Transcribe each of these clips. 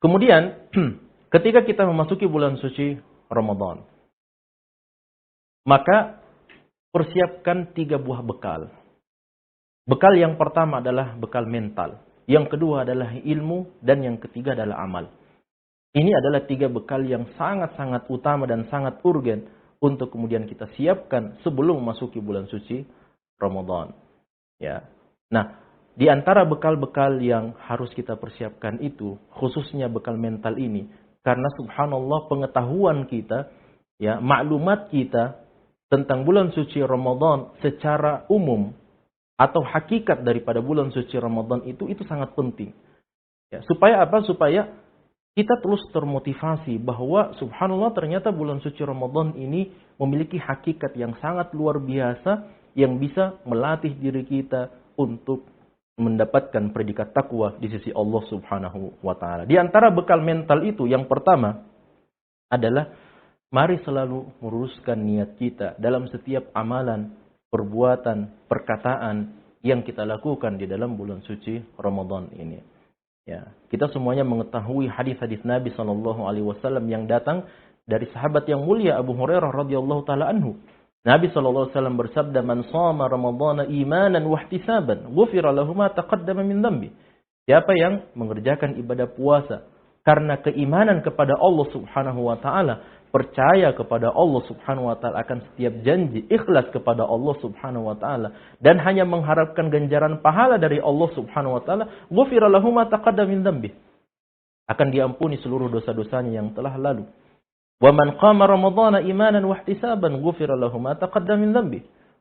Kemudian ketika kita memasuki bulan suci Ramadan, maka persiapkan 3 buah bekal. Bekal yang pertama adalah bekal mental, yang kedua adalah ilmu, dan yang ketiga adalah amal. Ini adalah 3 bekal yang sangat-sangat utama dan sangat urgen untuk kemudian kita siapkan sebelum memasuki bulan suci Ramadan. Ya. Nah, di antara bekal-bekal yang harus kita persiapkan itu, khususnya bekal mental ini, karena subhanallah pengetahuan kita, ya, maklumat kita tentang bulan suci Ramadan secara umum atau hakikat daripada bulan suci Ramadan itu sangat penting. Ya, supaya apa? Supaya kita terus termotivasi bahwa subhanallah ternyata bulan suci Ramadan ini memiliki hakikat yang sangat luar biasa yang bisa melatih diri kita untuk mendapatkan predikat takwa di sisi Allah Subhanahu wa taala. Di antara bekal mental itu yang pertama adalah mari selalu meluruskan niat kita dalam setiap amalan, perbuatan, perkataan yang kita lakukan di dalam bulan suci Ramadan ini. Ya, kita semuanya mengetahui hadis-hadis Nabi sallallahu alaihi wasallam yang datang dari sahabat yang mulia Abu Hurairah radhiyallahu taala anhu. Nabi SAW bersabda, "Man shama Ramadhana imanan wa ihtisaban, ghufira lahu ma taqaddama min dhanbi." Siapa yang mengerjakan ibadah puasa karena keimanan kepada Allah Subhanahu wa taala, percaya kepada Allah Subhanahu wa taala akan setiap janji, ikhlas kepada Allah Subhanahu wa taala dan hanya mengharapkan ganjaran pahala dari Allah Subhanahu wa taala, ghufira lahu ma taqaddama min dhanbi. Akan diampuni seluruh dosa-dosanya yang telah lalu. Wa man qama ramadhana imanan wa ihtisaban ghufira lahu ma taqaddama min dhanbi.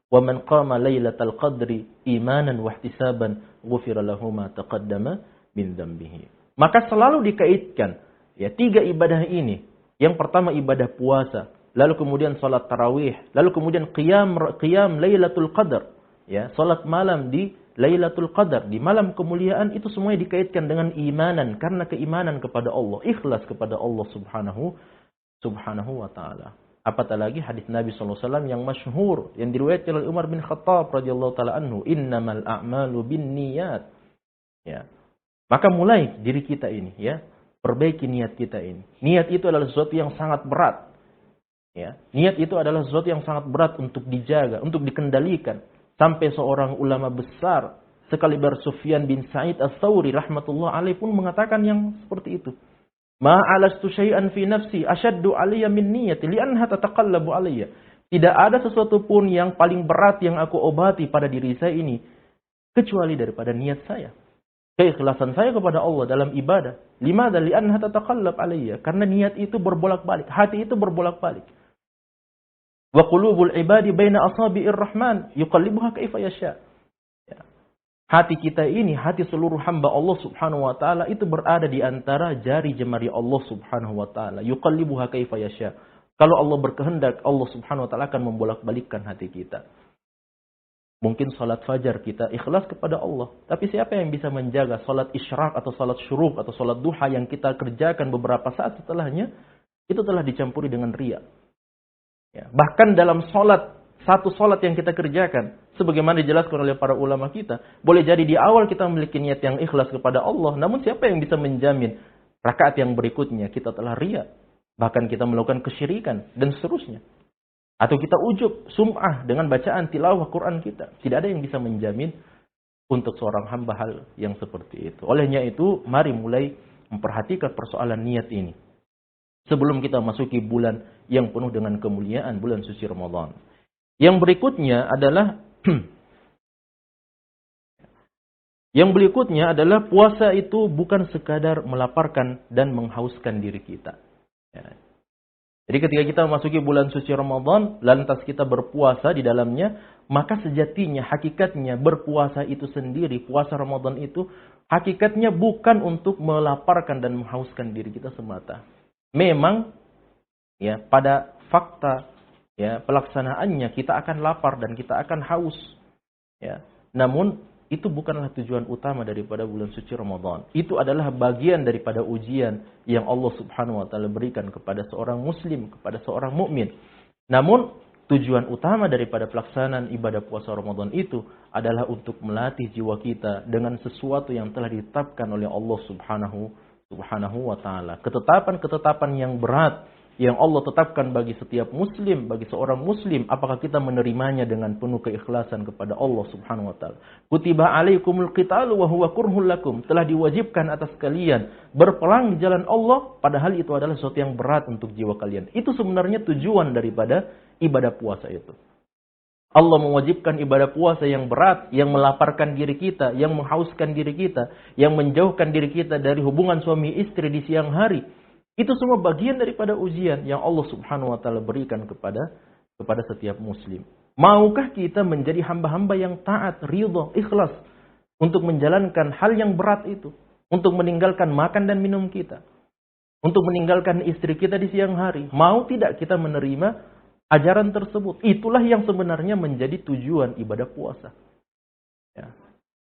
Wa man qama lailatal qadri imanan wa ihtisaban ghufira lahu ma taqaddama min dhanbihi. Maka selalu dikaitkan ya 3 ibadah ini. Yang pertama ibadah puasa, lalu kemudian salat tarawih, lalu kemudian qiyam lailatul qadar, ya, salat malam di Lailatul Qadar, di malam kemuliaan, itu semuanya dikaitkan dengan imanan karena keimanan kepada Allah, ikhlas kepada Allah Subhanahu wa taala. Apatah lagi hadis Nabi SAW yang masyhur yang diriwayatkan oleh Umar bin Khattab radhiyallahu taala anhu, innamal a'malu binniyat. Ya. Maka mulai diri kita ini, ya, perbaiki niat kita ini. Niat itu adalah sesuatu yang sangat berat. Ya. Niat itu adalah sesuatu yang sangat berat untuk dijaga, untuk dikendalikan. Sampai seorang ulama besar sekaliber Sufyan bin Sa'id Ats-Tsauri rahmatullah alaih pun mengatakan yang seperti itu. Ma'alastu syai'an fi nafsi ashaddu alayya min niyyati li'annaha tataqallabu alayya. Tidak ada sesuatu pun yang paling berat yang aku obati pada diri saya ini kecuali daripada niat saya. Keikhlasan saya kepada Allah dalam ibadah. Limadha li'annaha tataqallab alayya. Karena niat itu berbolak-balik, hati itu berbolak-balik. Wa qulubul ibadi baina asabi'ir rahman yuqallibuha kaifa yasha. Ya. Hati kita ini, hati seluruh hamba Allah Subhanahu wa taala itu berada di antara jari jemari Allah Subhanahu wa taala. Yuqallibuha kaifa yasha. Kalau Allah berkehendak, Allah Subhanahu wa taala akan membolak-balikkan hati kita. Mungkin salat fajar kita ikhlas kepada Allah, tapi siapa yang bisa menjaga salat isyraq atau salat syuruk atau salat duha yang kita kerjakan beberapa saat setelahnya itu telah dicampuri dengan riya. Ya, bahkan dalam satu solat yang kita kerjakan, sebagaimana dijelaskan oleh para ulama kita, boleh jadi di awal kita memiliki niat yang ikhlas kepada Allah, namun siapa yang bisa menjamin rakaat yang berikutnya kita telah riya, bahkan kita melakukan kesyirikan dan seterusnya, atau kita ujub, sum'ah dengan bacaan tilawah Quran kita. Tidak ada yang bisa menjamin untuk seorang hamba hal yang seperti itu. Olehnya itu, mari mulai memperhatikan persoalan niat ini sebelum kita masuki bulan yang penuh dengan kemuliaan, bulan suci Ramadan. Yang berikutnya adalah puasa itu bukan sekadar melaparkan dan menghauskan diri kita. Ya. Jadi ketika kita memasuki bulan suci Ramadan, lantas kita berpuasa di dalamnya, maka sejatinya, hakikatnya berpuasa itu sendiri, puasa Ramadan itu, hakikatnya bukan untuk melaparkan dan menghauskan diri kita semata. Memang ya pada fakta ya pelaksanaannya kita akan lapar dan kita akan haus ya. Namun itu bukanlah tujuan utama daripada bulan suci Ramadan. Itu adalah bagian daripada ujian yang Allah Subhanahu wa taala berikan kepada seorang muslim, kepada seorang mukmin. Namun tujuan utama daripada pelaksanaan ibadah puasa Ramadan itu adalah untuk melatih jiwa kita dengan sesuatu yang telah ditetapkan oleh Allah Subhanahu Subhanahu wa ta'ala. Ketetapan-ketetapan yang berat yang Allah tetapkan bagi setiap muslim, bagi seorang muslim, apakah kita menerimanya dengan penuh keikhlasan kepada Allah Subhanahu wa ta'ala. Kutiba alaikumul qitalu wa huwa kurhul lakum. Telah diwajibkan atas kalian berperang di jalan Allah, padahal itu adalah sesuatu yang berat untuk jiwa kalian. Itu sebenarnya tujuan daripada ibadah puasa itu. Allah mewajibkan ibadah puasa yang berat, yang melaparkan diri kita, yang menghauskan diri kita, yang menjauhkan diri kita dari hubungan suami istri di siang hari. Itu semua bagian daripada ujian yang Allah Subhanahu wa ta'ala berikan kepada setiap muslim. Maukah kita menjadi hamba-hamba yang taat, ridha, ikhlas untuk menjalankan hal yang berat itu, untuk meninggalkan makan dan minum kita, untuk meninggalkan istri kita di siang hari? Mau tidak kita menerima ajaran tersebut? Itulah yang sebenarnya menjadi tujuan ibadah puasa. Ya.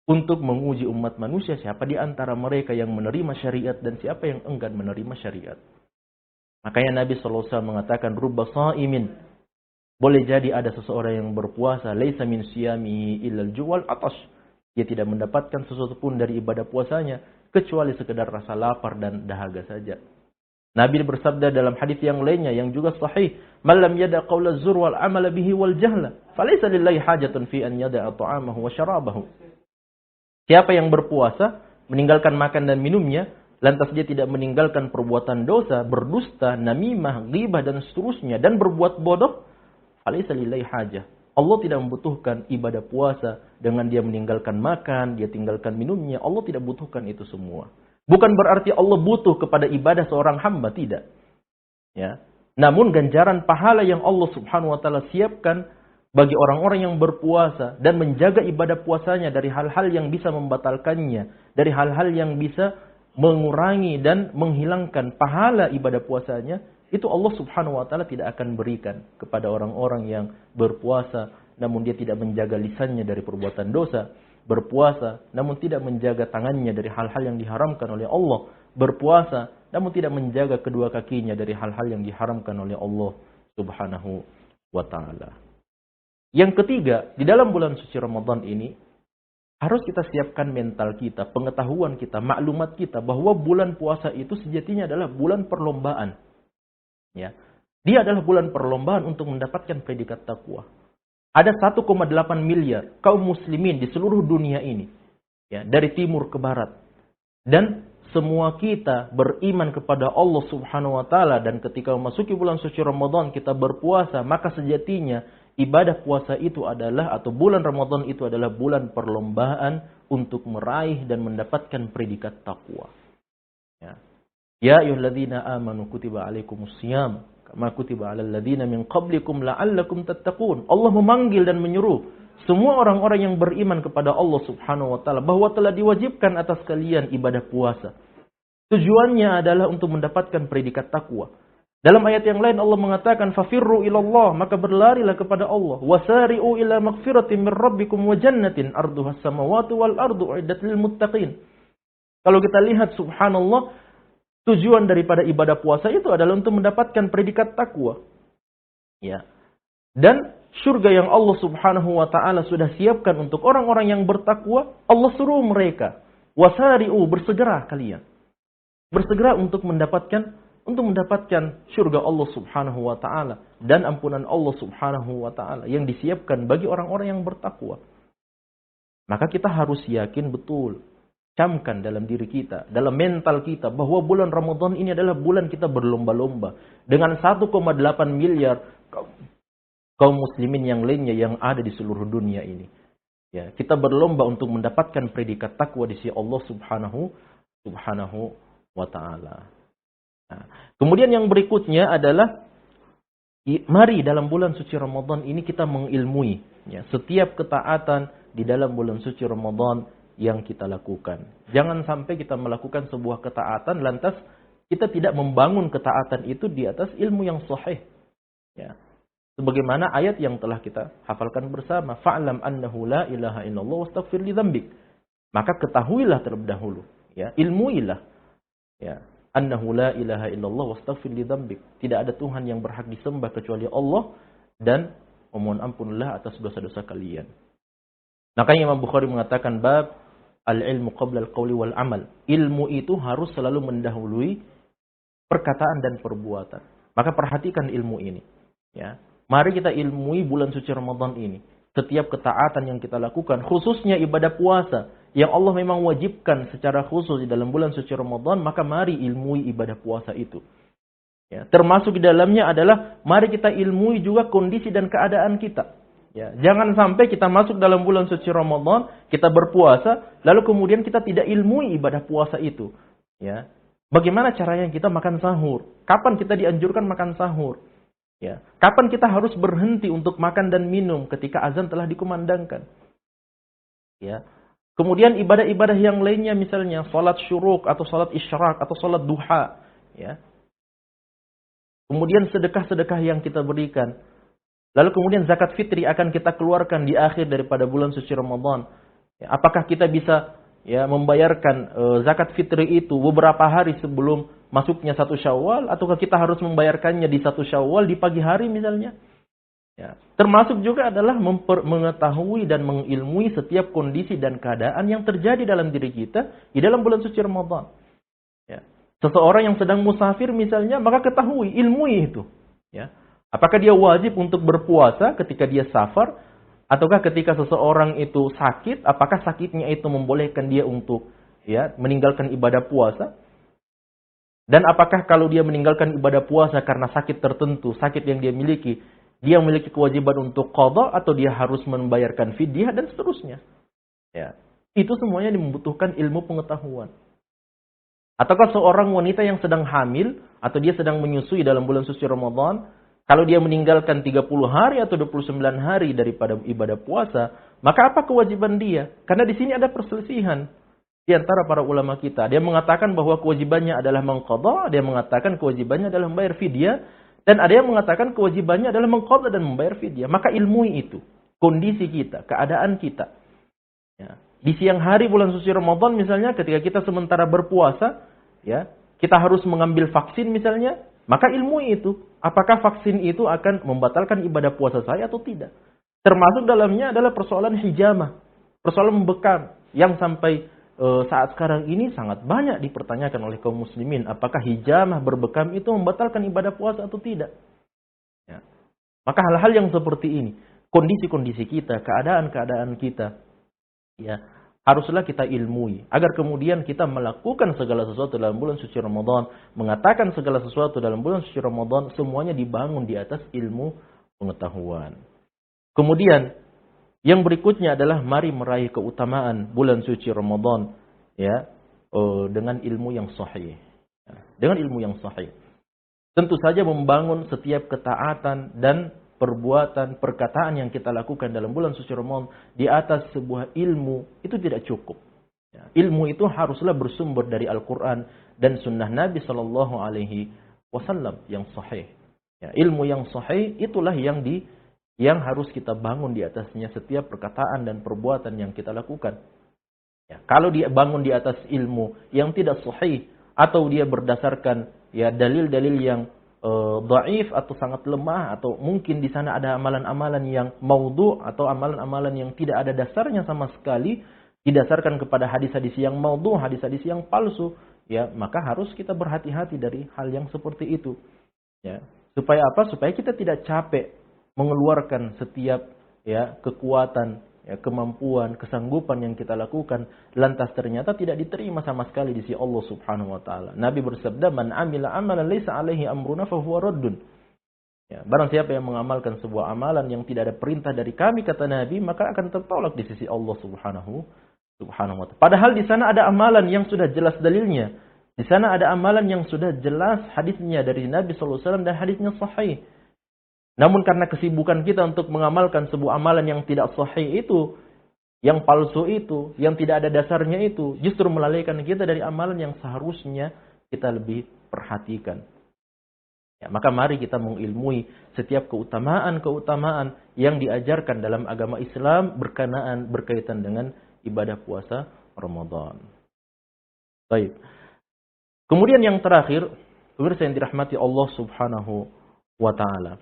Untuk menguji umat manusia, siapa di antara mereka yang menerima syariat dan siapa yang enggan menerima syariat. Makanya Nabi SAW mengatakan, Rubba sa'imin. Boleh jadi ada seseorang yang berpuasa, laisa min siyamihi illal juwal atash. Dia tidak mendapatkan sesuatu pun dari ibadah puasanya, kecuali sekedar rasa lapar dan dahaga saja. Nabi bersabda dalam hadis yang lainnya yang juga sahih, "Man lam yada' qawla zur wal 'amala bihi wal jahla, falaysa lillahi hajatun fi an yada'a ta'amahu wa syarabahu." Siapa yang berpuasa, meninggalkan makan dan minumnya, lantas dia tidak meninggalkan perbuatan dosa, berdusta, namimah, ghibah dan seterusnya, dan berbuat bodoh, falaysa lillahi hajah. Allah tidak membutuhkan ibadah puasa dengan dia meninggalkan makan, dia tinggalkan minumnya. Allah tidak butuhkan itu semua. Bukan berarti Allah butuh kepada ibadah seorang hamba, tidak. Ya. Namun ganjaran pahala yang Allah Subhanahu wa ta'ala siapkan bagi orang-orang yang berpuasa dan menjaga ibadah puasanya dari hal-hal yang bisa membatalkannya, dari hal-hal yang bisa mengurangi dan menghilangkan pahala ibadah puasanya, itu Allah Subhanahu wa ta'ala tidak akan berikan kepada orang-orang yang berpuasa namun dia tidak menjaga lisannya dari perbuatan dosa, berpuasa namun tidak menjaga tangannya dari hal-hal yang diharamkan oleh Allah, berpuasa namun tidak menjaga kedua kakinya dari hal-hal yang diharamkan oleh Allah Subhanahu wa ta'ala. Yang ketiga, di dalam bulan suci Ramadan ini, harus kita siapkan mental kita, pengetahuan kita, maklumat kita, bahwa bulan puasa itu sejatinya adalah bulan perlombaan. Ya. Dia adalah bulan perlombaan untuk mendapatkan predikat takwa. Ada 1,8 miliar kaum muslimin di seluruh dunia ini. Ya, dari timur ke barat. Dan semua kita beriman kepada Allah Subhanahu wa ta'ala, dan ketika memasuki bulan suci Ramadan kita berpuasa, maka sejatinya ibadah puasa itu adalah, atau bulan Ramadan itu adalah bulan perlombaan untuk meraih dan mendapatkan predikat takwa. Ya ayyuhalladzina amanu kutiba alaikumusiyam kama kutiba alal ladzina min qablikum la'allakum tattaqun. Allah memanggil dan menyuruh semua orang-orang yang beriman kepada Allah Subhanahu wa ta'ala bahwa telah diwajibkan atas kalian ibadah puasa. Tujuannya adalah untuk mendapatkan predikat takwa. Dalam ayat yang lain Allah mengatakan fafirru ilallah, maka berlarilah kepada Allah. Wasari'u ila magfiratin min rabbikum wa jannatin arduhas samawati wal ardu uiddat lil muttaqin. Kalau kita lihat subhanallah, tujuan daripada ibadah puasa itu adalah untuk mendapatkan predikat takwa. Ya. Dan surga yang Allah Subhanahu wa ta'ala sudah siapkan untuk orang-orang yang bertakwa, Allah suruh mereka, wasari'u, bersegera kalian. Bersegera untuk mendapatkan surga Allah Subhanahu wa ta'ala dan ampunan Allah Subhanahu wa ta'ala yang disiapkan bagi orang-orang yang bertakwa. Maka kita harus yakin betul, camkan dalam diri kita, dalam mental kita, bahwa bulan Ramadan ini adalah bulan kita berlomba-lomba dengan 1,8 miliar kaum muslimin yang lainnya yang ada di seluruh dunia ini. Ya, kita berlomba untuk mendapatkan predikat takwa di sisi Allah Subhanahu wa ta'ala. Nah, kemudian yang berikutnya adalah mari dalam bulan suci Ramadan ini kita mengilmui ya, setiap ketaatan di dalam bulan suci Ramadan yang kita lakukan. Jangan sampai kita melakukan sebuah ketaatan lantas kita tidak membangun ketaatan itu di atas ilmu yang sahih. Ya. Sebagaimana ayat yang telah kita hafalkan bersama, fa'lam annahu la ilaha illallah wastaghfir li dzambik. Maka ketahuilah terlebih dahulu, ya, ilmuilah. Ya. Annahu la ilaha illallah wastaghfir li dzambik. Tidak ada Tuhan yang berhak disembah kecuali Allah, dan memohon ampunlah atas dosa-dosa kalian. Makanya Imam Bukhari mengatakan bab Al-ilmu qabla al-qawli wal amal. Ilmu itu harus selalu mendahului perkataan dan perbuatan. Maka perhatikan ilmu ini. Ya. Mari kita ilmui bulan suci Ramadan ini. Setiap ketaatan yang kita lakukan, khususnya ibadah puasa, yang Allah memang wajibkan secara khusus di dalam bulan suci Ramadan, maka mari ilmui ibadah puasa itu. Ya. Termasuk di dalamnya adalah, mari kita ilmui juga kondisi dan keadaan kita. Ya, jangan sampai kita masuk dalam bulan suci Ramadan, kita berpuasa, lalu kemudian kita tidak ilmui ibadah puasa itu. Ya, bagaimana caranya kita makan sahur? Kapan kita dianjurkan makan sahur? Ya, kapan kita harus berhenti untuk makan dan minum ketika azan telah dikumandangkan? Ya, kemudian ibadah-ibadah yang lainnya, misalnya salat syuruk atau salat isyraq atau salat duha. Ya, kemudian sedekah-sedekah yang kita berikan. Lalu kemudian zakat fitri akan kita keluarkan di akhir daripada bulan suci Ramadan. Ya, apakah kita bisa membayarkan zakat fitri itu beberapa hari sebelum masuknya 1 Syawal, ataukah kita harus membayarkannya di 1 Syawal di pagi hari misalnya? Ya, termasuk juga adalah mengetahui dan mengilmui setiap kondisi dan keadaan yang terjadi dalam diri kita di dalam bulan suci Ramadan. Ya. Seseorang yang sedang musafir misalnya, maka ketahui, ilmui itu. Ya. Apakah dia wajib untuk berpuasa ketika dia safar? Ataukah ketika seseorang itu sakit, apakah sakitnya itu membolehkan dia untuk meninggalkan ibadah puasa? Dan apakah kalau dia meninggalkan ibadah puasa karena sakit tertentu, sakit yang dia miliki, dia memiliki kewajiban untuk qadha atau dia harus membayarkan fidyah dan seterusnya? Ya. Itu semuanya membutuhkan ilmu pengetahuan. Ataukah seorang wanita yang sedang hamil atau dia sedang menyusui dalam bulan suci Ramadan, kalau dia meninggalkan 30 hari atau 29 hari daripada ibadah puasa, maka apa kewajiban dia? Karena di sini ada perselisihan di antara para ulama kita. Dia mengatakan bahwa kewajibannya adalah mengqadha, ada yang mengatakan kewajibannya adalah membayar fidyah, dan ada yang mengatakan kewajibannya adalah mengqadha dan membayar fidyah. Maka ilmui itu, kondisi kita, keadaan kita. Ya. Di siang hari bulan suci Ramadan misalnya, ketika kita sementara berpuasa, ya, kita harus mengambil vaksin misalnya, maka ilmui itu. Apakah vaksin itu akan membatalkan ibadah puasa saya atau tidak? Termasuk dalamnya adalah persoalan hijamah, persoalan membekam, yang sampai saat sekarang ini sangat banyak dipertanyakan oleh kaum muslimin. Apakah hijamah berbekam itu membatalkan ibadah puasa atau tidak? Ya. Maka hal-hal yang seperti ini, kondisi-kondisi kita, keadaan-keadaan kita, ya, haruslah kita ilmui, agar kemudian kita melakukan segala sesuatu dalam bulan suci Ramadan, mengatakan segala sesuatu dalam bulan suci Ramadan, semuanya dibangun di atas ilmu pengetahuan. Kemudian, yang berikutnya adalah mari meraih keutamaan bulan suci Ramadan, ya, dengan ilmu yang sahih. Dengan ilmu yang sahih. Tentu saja membangun setiap ketaatan dan perbuatan, perkataan yang kita lakukan dalam bulan suci Ramadan di atas sebuah ilmu, itu tidak cukup. Ya, ilmu itu haruslah bersumber dari Al-Quran dan sunnah Nabi SAW yang sahih. Ya, ilmu yang sahih itulah yang harus kita bangun di atasnya setiap perkataan dan perbuatan yang kita lakukan. Ya, kalau dia bangun di atas ilmu yang tidak sahih, atau dia berdasarkan dalil-dalil yang dhaif atau sangat lemah, atau mungkin di sana ada amalan-amalan yang maudhu' atau amalan-amalan yang tidak ada dasarnya sama sekali, didasarkan kepada hadis-hadis yang maudhu', hadis-hadis yang palsu, ya, maka harus kita berhati-hati dari hal yang seperti itu. Ya, supaya apa? Supaya kita tidak capek mengeluarkan setiap kekuatan, kemampuan, kesanggupan yang kita lakukan, lantas ternyata tidak diterima sama sekali di sisi Allah Subhanahu wa taala. Nabi bersabda, "Man 'amila 'amalan laisa 'alaihi amruna fa huwa raddun." Ya, barang siapa yang mengamalkan sebuah amalan yang tidak ada perintah dari kami, kata Nabi, maka akan tertolak di sisi Allah Subhanahu wa taala. Padahal di sana ada amalan yang sudah jelas dalilnya. Di sana ada amalan yang sudah jelas hadisnya dari Nabi sallallahu alaihi wasallam dan hadisnya sahih. Namun karena kesibukan kita untuk mengamalkan sebuah amalan yang tidak sahih itu, yang palsu itu, yang tidak ada dasarnya itu, justru melalaikan kita dari amalan yang seharusnya kita lebih perhatikan. Ya, maka mari kita mengilmui setiap keutamaan-keutamaan yang diajarkan dalam agama Islam berkaitan dengan ibadah puasa Ramadan. Baik. Kemudian yang terakhir, pemirsa yang dirahmati Allah Subhanahu wa taala.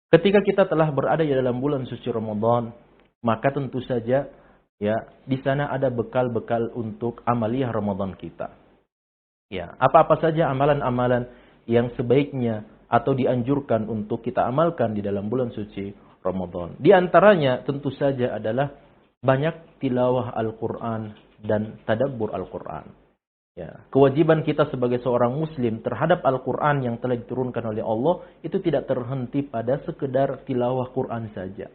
Ketika kita telah berada di dalam bulan suci Ramadan, maka tentu saja ya, di sana ada bekal-bekal untuk amaliyah Ramadan kita. Ya, apa-apa saja amalan-amalan yang sebaiknya atau dianjurkan untuk kita amalkan di dalam bulan suci Ramadan. Di antaranya tentu saja adalah banyak tilawah Al-Quran dan tadabbur Al-Quran. Ya, kewajiban kita sebagai seorang muslim terhadap Al-Quran yang telah diturunkan oleh Allah itu tidak terhenti pada sekedar tilawah Quran saja.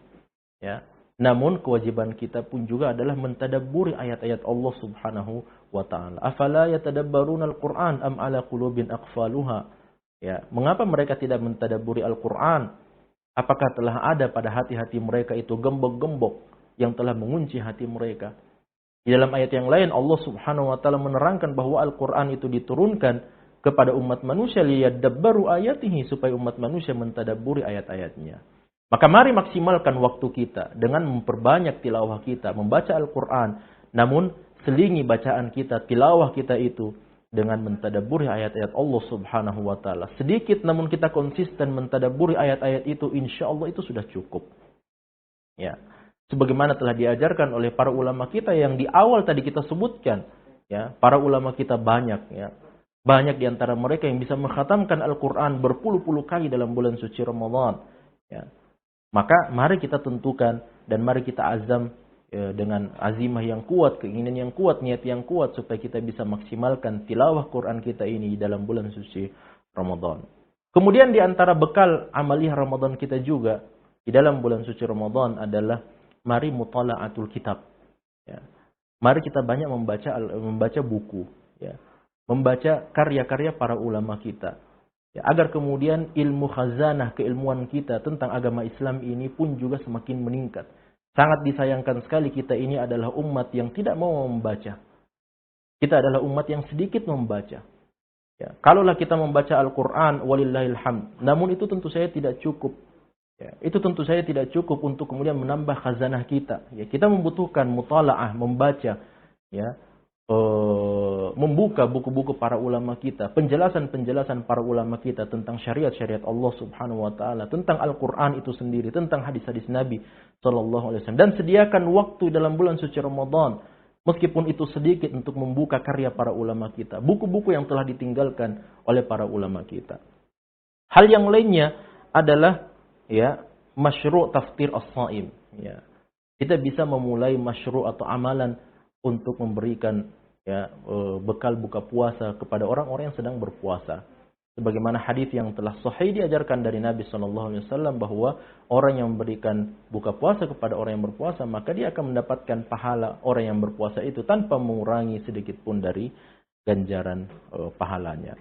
Ya, namun kewajiban kita pun juga adalah mentadabburi ayat-ayat Allah Subhanahu wa taala. Afala yatadabbaruna al-Qur'an am ala qulubin aqfaluha? Ya, mengapa mereka tidak mentadabburi Al-Qur'an? Apakah telah ada pada hati-hati mereka itu gembok-gembok yang telah mengunci hati mereka? Di dalam ayat yang lain Allah Subhanahu wa taala menerangkan bahwa Al-Qur'an itu diturunkan kepada umat manusia liyadabbaru ayatihi, supaya umat manusia mentadabburi ayat-ayatnya. Maka mari maksimalkan waktu kita dengan memperbanyak tilawah kita, membaca Al-Quran. Namun selingi bacaan kita, tilawah kita itu dengan mentadabburi ayat-ayat Allah Subhanahu wa taala. Sedikit namun kita konsisten mentadabburi ayat-ayat itu, insya Allah itu sudah cukup. Ya. Sebagaimana telah diajarkan oleh para ulama kita yang di awal tadi kita sebutkan. Ya, para ulama kita banyak. Ya. Banyak di antara mereka yang bisa mengkhatamkan Al-Quran berpuluh-puluh kali dalam bulan suci Ramadan. Ya. Maka mari kita tentukan dan mari kita azam dengan azimah yang kuat, keinginan yang kuat, niat yang kuat supaya kita bisa maksimalkan tilawah Quran kita ini dalam bulan suci Ramadan. Kemudian di antara bekal amaliyah Ramadan kita juga di dalam bulan suci Ramadan adalah mari mutala'atul kitab. Ya. Mari kita banyak membaca buku, ya. Membaca karya-karya para ulama kita. Ya, agar kemudian ilmu khazanah, keilmuan kita tentang agama Islam ini pun juga semakin meningkat. Sangat disayangkan sekali kita ini adalah umat yang tidak mau membaca. Kita adalah umat yang sedikit membaca. Ya, kalaulah kita membaca Al-Quran, walillahil hamd. Namun itu tentu saja tidak cukup. Ya, itu tentu saja tidak cukup untuk kemudian menambah khazanah kita. Ya, kita membutuhkan mutala'ah, membaca, ya, membuka buku-buku para ulama kita, penjelasan-penjelasan para ulama kita tentang syariat-syariat Allah Subhanahu wa taala, tentang Al-Qur'an itu sendiri, tentang hadis-hadis Nabi sallallahu alaihi wasallam, dan sediakan waktu dalam bulan suci Ramadan meskipun itu sedikit untuk membuka karya para ulama kita, buku-buku yang telah ditinggalkan oleh para ulama kita. Hal yang lainnya adalah ya masyru' taftir as-shaim, ya. Kita bisa memulai masyru' atau amalan untuk memberikan ya bekal buka puasa kepada orang-orang yang sedang berpuasa. Sebagaimana hadis yang telah sahih diajarkan dari Nabi sallallahu alaihi wasallam bahwa orang yang memberikan buka puasa kepada orang yang berpuasa, maka dia akan mendapatkan pahala orang yang berpuasa itu tanpa mengurangi sedikit pun dari ganjaran pahalanya.